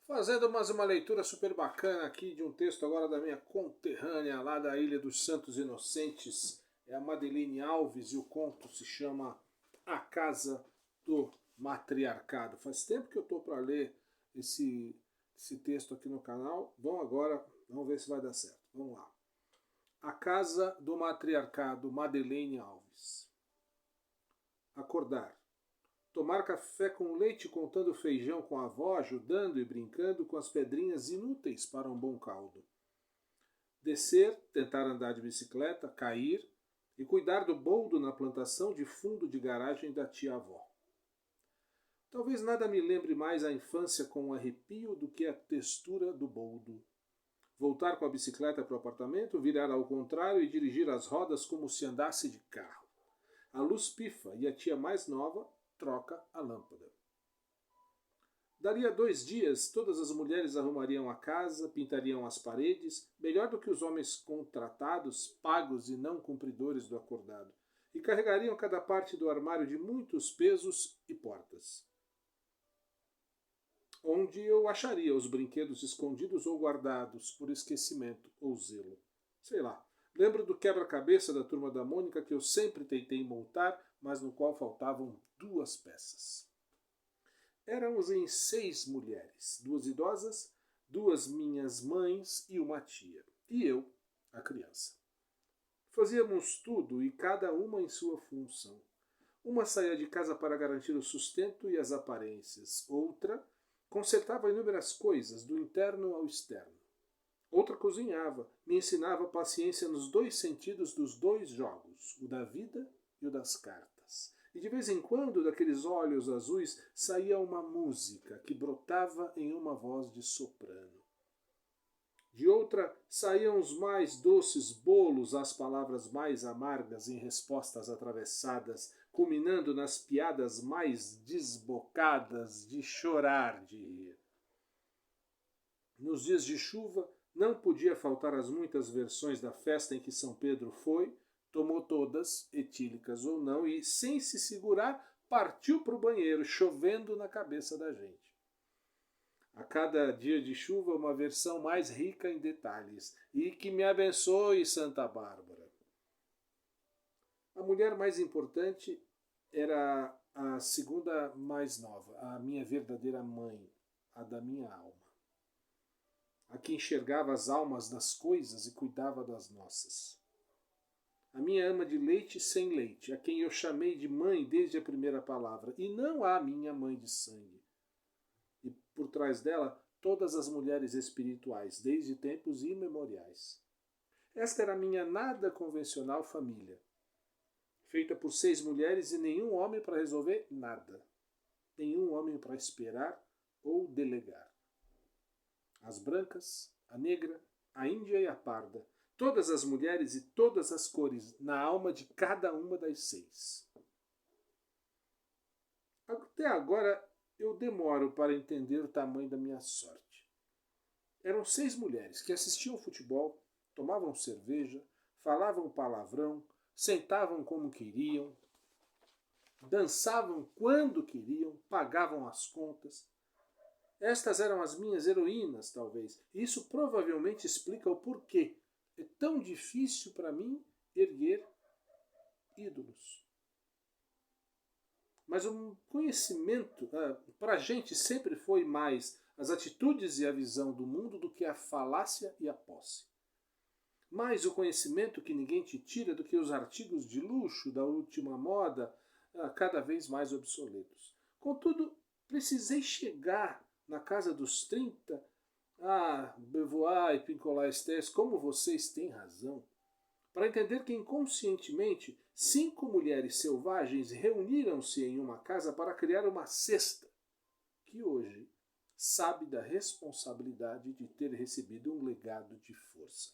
Fazendo mais uma leitura super bacana aqui de um texto agora da minha conterrânea lá da Ilha dos Santos Inocentes, é a Madeline Alves, e o conto se chama A Casa do Matriarcado. Faz tempo que eu estou para ler esse texto aqui no canal. Vamos ver se vai dar certo. Vamos lá. A Casa do Matriarcado, Madeline Alves. Acordar. Tomar café com leite contando feijão com a avó, ajudando e brincando com as pedrinhas inúteis para um bom caldo. Descer, tentar andar de bicicleta, cair e cuidar do boldo na plantação de fundo de garagem da tia-avó. Talvez nada me lembre mais a infância com um arrepio do que a textura do boldo. Voltar com a bicicleta para o apartamento, virar ao contrário e dirigir as rodas como se andasse de carro. A luz pifa e a tia mais nova troca a lâmpada. Daria 2 dias, todas as mulheres arrumariam a casa, pintariam as paredes, melhor do que os homens contratados, pagos e não cumpridores do acordado, e carregariam cada parte do armário de muitos pesos e portas. Onde eu acharia os brinquedos escondidos ou guardados por esquecimento ou zelo? Sei lá. Lembro do quebra-cabeça da Turma da Mônica que eu sempre tentei montar, mas no qual faltavam 2 peças. Éramos em 6 mulheres, 2 idosas, 2 minhas mães e uma tia. E eu, a criança. Fazíamos tudo e cada uma em sua função. Uma saía de casa para garantir o sustento e as aparências. Outra consertava inúmeras coisas, do interno ao externo. Outra cozinhava, me ensinava paciência nos 2 sentidos dos 2 jogos, o da vida e o das cartas. E de vez em quando, daqueles olhos azuis, saía uma música que brotava em uma voz de soprano. De outra, saíam os mais doces bolos, as palavras mais amargas em respostas atravessadas, culminando nas piadas mais desbocadas de chorar de rir. Nos dias de chuva, não podia faltar as muitas versões da festa em que São Pedro foi, tomou todas, etílicas ou não, e, sem se segurar, partiu para o banheiro, chovendo na cabeça da gente. A cada dia de chuva, uma versão mais rica em detalhes. E que me abençoe, Santa Bárbara. A mulher mais importante era a segunda mais nova, a minha verdadeira mãe, a da minha alma. A que enxergava as almas das coisas e cuidava das nossas. A minha ama de leite sem leite, a quem eu chamei de mãe desde a primeira palavra, e não a minha mãe de sangue. E por trás dela, todas as mulheres espirituais, desde tempos imemoriais. Esta era a minha nada convencional família, feita por 6 mulheres e nenhum homem para resolver nada. Nenhum homem para esperar ou delegar. As brancas, a negra, a índia e a parda. Todas as mulheres e todas as cores na alma de cada uma das 6. Até agora eu demoro para entender o tamanho da minha sorte. Eram 6 mulheres que assistiam futebol, tomavam cerveja, falavam palavrão, sentavam como queriam, dançavam quando queriam, pagavam as contas. Estas eram as minhas heroínas, talvez. E isso provavelmente explica o porquê é tão difícil para mim erguer ídolos. Mas o conhecimento, para a gente, sempre foi mais as atitudes e a visão do mundo do que a falácia e a posse. Mais o conhecimento que ninguém te tira do que os artigos de luxo da última moda, cada vez mais obsoletos. Contudo, precisei chegar na casa dos 30, Beauvoir e Pincola Estés, como vocês têm razão, para entender que inconscientemente 5 mulheres selvagens reuniram-se em uma casa para criar uma cesta, que hoje sabe da responsabilidade de ter recebido um legado de força.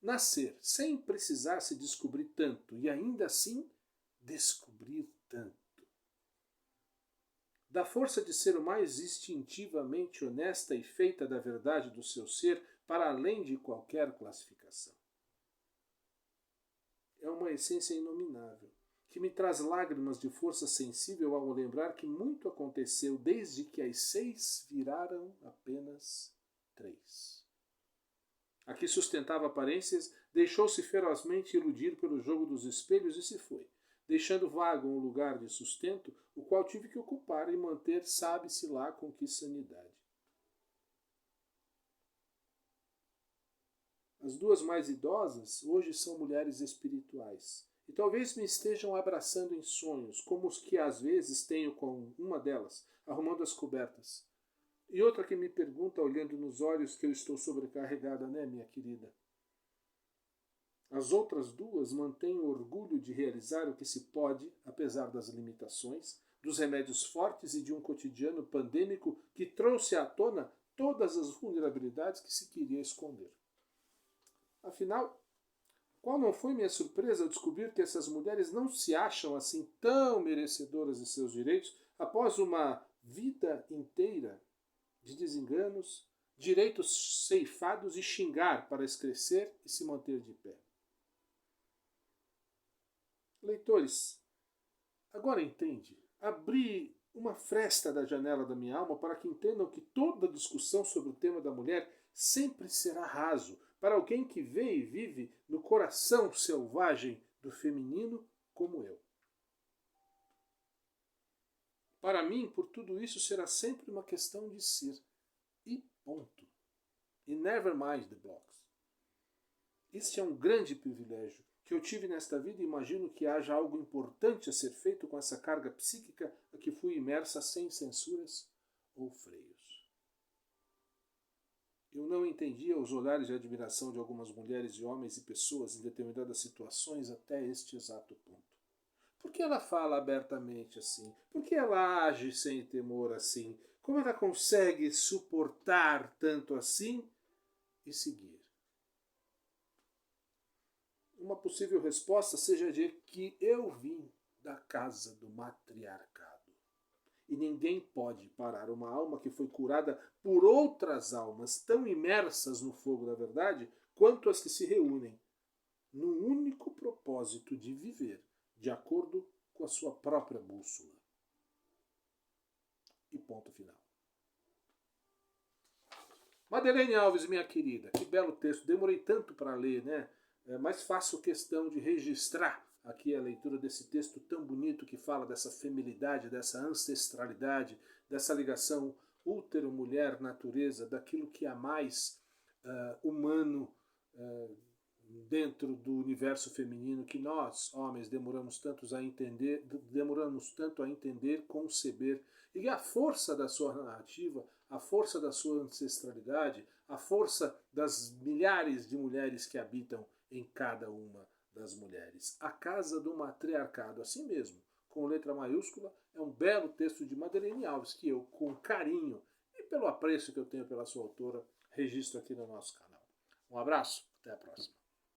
Nascer sem precisar se descobrir tanto e ainda assim descobrir tanto. Da força de ser o mais instintivamente honesta e feita da verdade do seu ser para além de qualquer classificação. É uma essência inominável, que me traz lágrimas de força sensível ao lembrar que muito aconteceu desde que as 6 viraram apenas 3. A que sustentava aparências deixou-se ferozmente iludir pelo jogo dos espelhos e se foi, deixando vago um lugar de sustento, o qual tive que ocupar e manter sabe-se lá com que sanidade. As 2 mais idosas hoje são mulheres espirituais, e talvez me estejam abraçando em sonhos, como os que às vezes tenho com uma delas, arrumando as cobertas. E outra que me pergunta, olhando nos olhos, que eu estou sobrecarregada, né, minha querida? As outras 2 mantêm o orgulho de realizar o que se pode, apesar das limitações, dos remédios fortes e de um cotidiano pandêmico que trouxe à tona todas as vulnerabilidades que se queria esconder. Afinal, qual não foi minha surpresa ao descobrir que essas mulheres não se acham assim tão merecedoras de seus direitos após uma vida inteira de desenganos, direitos ceifados e xingar para excrescer e se manter de pé. Leitores, agora entende. Abri uma fresta da janela da minha alma para que entendam que toda discussão sobre o tema da mulher sempre será raso para alguém que vê e vive no coração selvagem do feminino como eu. Para mim, por tudo isso, será sempre uma questão de ser. E ponto. E never mind the blocks. Este é um grande privilégio que eu tive nesta vida e imagino que haja algo importante a ser feito com essa carga psíquica a que fui imersa sem censuras ou freios. Eu não entendia os olhares de admiração de algumas mulheres e homens e pessoas em determinadas situações até este exato ponto. Por que ela fala abertamente assim? Por que ela age sem temor assim? Como ela consegue suportar tanto assim e seguir? Uma possível resposta seja de que eu vim da casa do matriarcado. E ninguém pode parar uma alma que foi curada por outras almas tão imersas no fogo da verdade quanto as que se reúnem num único propósito de viver de acordo com a sua própria bússola. E ponto final. Madeleine Alves, minha querida, que belo texto. Demorei tanto para ler, né? Mas faço questão de registrar aqui a leitura desse texto tão bonito que fala dessa feminilidade, dessa ancestralidade, dessa ligação útero-mulher-natureza, daquilo que há mais humano dentro do universo feminino que nós, homens, demoramos tanto a entender, conceber, e a força da sua narrativa, a força da sua ancestralidade, a força das milhares de mulheres que habitam em cada uma das mulheres. A Casa do Matriarcado, assim mesmo, com letra maiúscula, é um belo texto de Madeleine Alves, que eu, com carinho e pelo apreço que eu tenho pela sua autora, registro aqui no nosso canal. Um abraço, até a próxima.